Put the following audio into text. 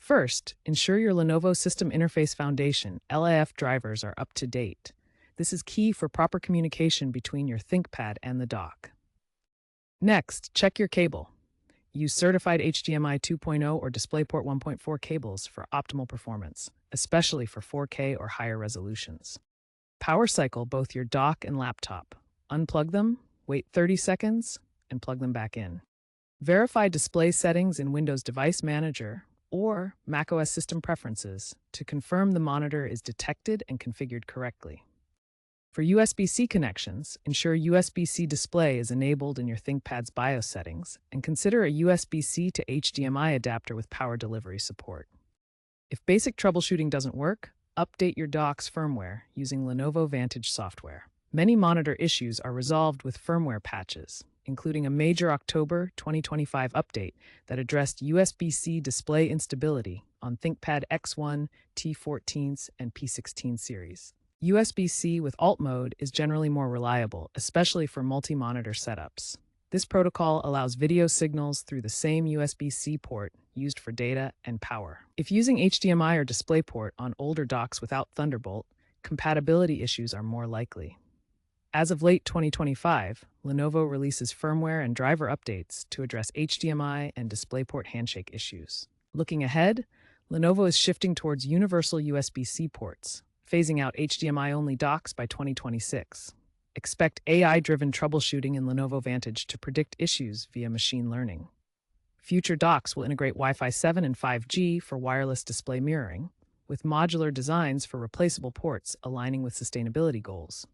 First, ensure your Lenovo System Interface Foundation (LIF) drivers are up to date. This is key for proper communication between your ThinkPad and the dock. Next, check your cable. Use certified HDMI 2.0 or DisplayPort 1.4 cables for optimal performance, especially for 4K or higher resolutions. Power cycle both your dock and laptop. Unplug them, wait 30 seconds, and plug them back in. Verify display settings in Windows Device Manager or macOS System Preferences to confirm the monitor is detected and configured correctly. For USB-C connections, ensure USB-C display is enabled in your ThinkPad's BIOS settings, and consider a USB-C to HDMI adapter with power delivery support. If basic troubleshooting doesn't work, update your dock's firmware using Lenovo Vantage software. Many monitor issues are resolved with firmware patches, including a major October 2025 update that addressed USB-C display instability on ThinkPad X1, T14s, and P16 series. USB-C with alt mode is generally more reliable, especially for multi-monitor setups. This protocol allows video signals through the same USB-C port used for data and power. If using HDMI or DisplayPort on older docks without Thunderbolt, compatibility issues are more likely. As of late 2025, Lenovo releases firmware and driver updates to address HDMI and DisplayPort handshake issues. Looking ahead, Lenovo is shifting towards universal USB-C ports, phasing out HDMI-only docks by 2026. Expect AI-driven troubleshooting in Lenovo Vantage to predict issues via machine learning. Future docks will integrate Wi-Fi 7 and 5G for wireless display mirroring, with modular designs for replaceable ports aligning with sustainability goals.